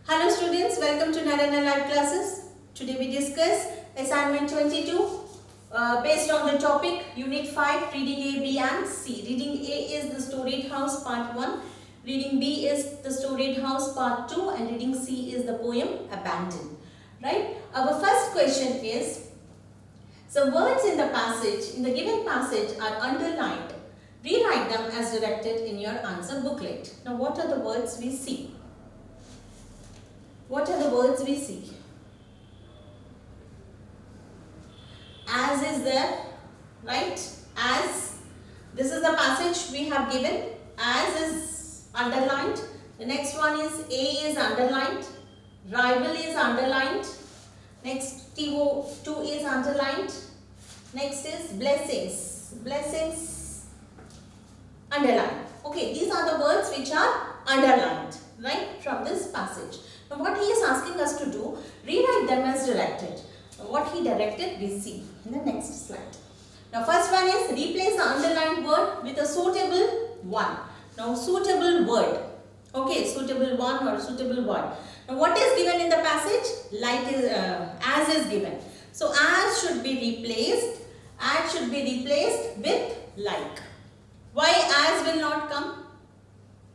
Hello students, welcome to Narayana Live Classes. Today we discuss assignment 22 based on the topic Unit 5 Reading A, B and C. Reading A is the Storied House Part 1, Reading B is the Storied House Part 2 and Reading C is the poem Abandoned. Right? Our first question is, some words in the passage, in the given passage are underlined. Rewrite them as directed in your answer booklet. Now what are the words we see? What are the words we see? As is there, right? As. This is the passage we have given. As is underlined. The next one is A is underlined. Rival is underlined. Next TO2 is underlined. Next is blessings. Blessings underlined. Okay, these are the words which are underlined, right, from this passage. Now what he is asking us to do, rewrite them as directed. Now what he directed we see in the next slide. Now first one is replace the underlined word with a suitable one. Now suitable word. Okay, suitable one or suitable word. Now what is given in the passage? Like as is given. So as should be replaced. As should be replaced with like. Why as will not come?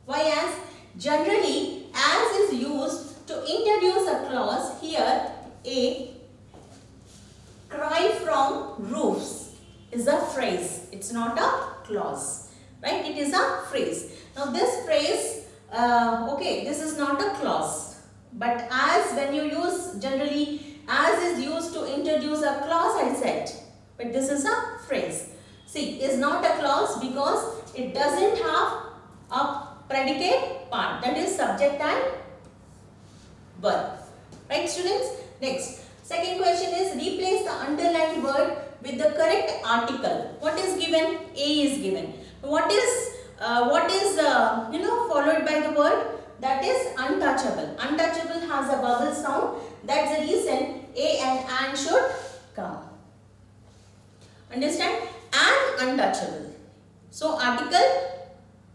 Why as? Generally as is used to introduce a clause. Here a cry from roofs is a phrase. It's not a clause, right? It is a phrase. Now this phrase, okay, this is not a clause, but as when you use, generally as is used to introduce a clause, I said, but this is a phrase. See, is not a clause because it doesn't have a predicate part, that is subject and verb. Right students? Next, second question is replace the underlined word with the correct article. What is given? A is given. What is followed by the word? That is untouchable. Untouchable has a vowel sound. That's the reason A and should come. Understand? And untouchable. So article,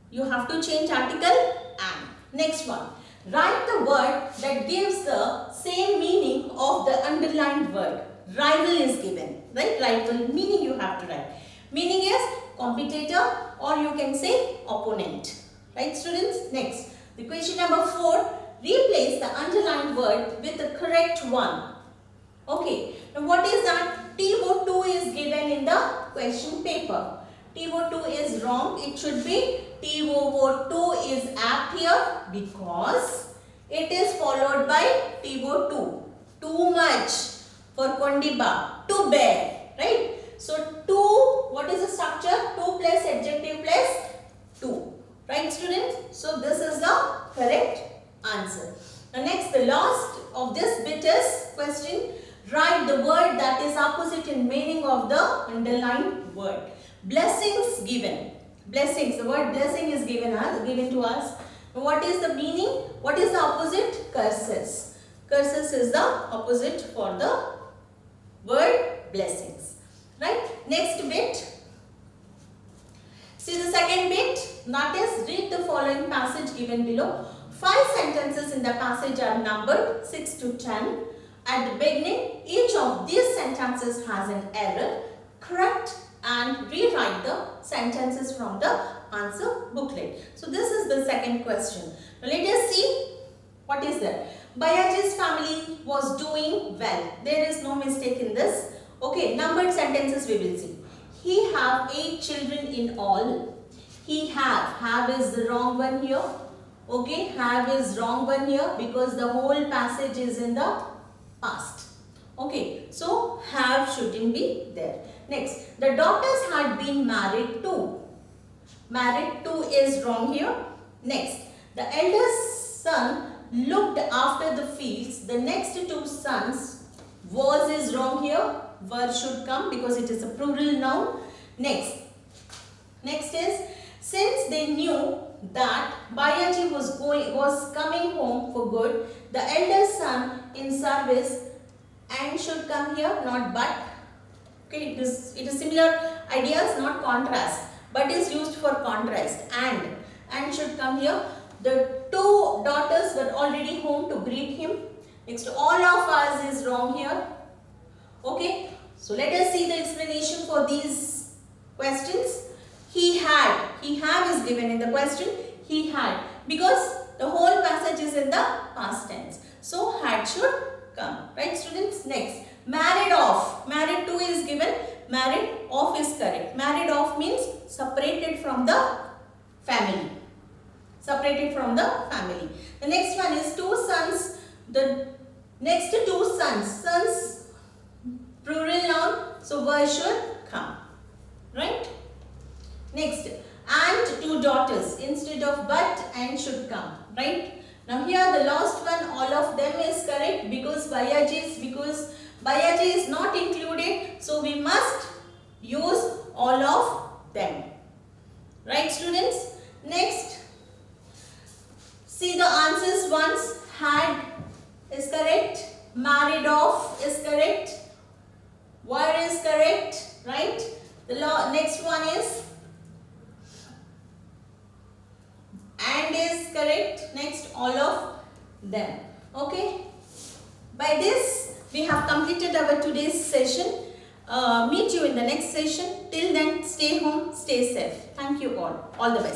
you have to change article and. Next one. Write the word that gives the same meaning of the underlined word. Rival is given, right? Rival meaning you have to write. Meaning is competitor or you can say opponent. Right students? Next, the question number 4. Replace the underlined word with the correct one. Okay, now what is that? TO2 is given in the question paper. TO2 is wrong. It should be TO2 is apt here because it is followed by TO2. Too much for Kondiba. To bear. Right? So, to, what is the structure? To plus adjective plus to. Right students? So, this is the correct answer. Now, next, the last of this bit is question. Write the word that is opposite in meaning of the underlined word. Blessings given. Blessings. The word blessing is given to us. What is the meaning? What is the opposite? Curses. Curses is the opposite for the word blessings. Right? Next bit. See the second bit. Notice, read the following passage given below. 5 sentences in the passage are numbered 6 to 10. At the beginning, each of these sentences has an error. Correct and rewrite the sentences from the answer booklet. So this is the second question. Now let us see what is there. Bayaji's family was doing well. There is no mistake in this. Okay, numbered sentences we will see. He have 8 children in all. He have is the wrong one here. Okay, have is wrong one here because the whole passage is in the past. Okay, so have shouldn't be there. Next, the daughters had been married to. Married to is wrong here. Next, the eldest son looked after the fields. The next 2 sons, was is wrong here. Were should come because it is a plural noun. Next is, since they knew that Bayaji was coming home for good, the eldest son in service and should come here, not but. Okay, it is similar ideas, not contrast, but is used for contrast. And should come here. The two daughters were already home to greet him. Next, all of us is wrong here. Okay. So let us see the explanation for these questions. He had. He have is given in the question. He had. Because the whole passage is in the past tense. So had should come. Right, students? Next. Married off. Married to is given. Married off is correct. Married off means separated from the family. Separated from the family. The next one is two sons. The next two sons. Sons, plural noun. So verb should come. Right? Next. And two daughters. Instead of but and should come. Right? Now here the last one, all of them is correct because Bayaji is not included. So we must use all of them. Right, students? Next, see the answers once. Had is correct. Married off is correct. Were is correct. Right? The next one is and is correct. Next, all of them. Okay. By this, we have completed our today's session. Meet you in the next session. Till then, stay home, stay safe. Thank you all. All the best.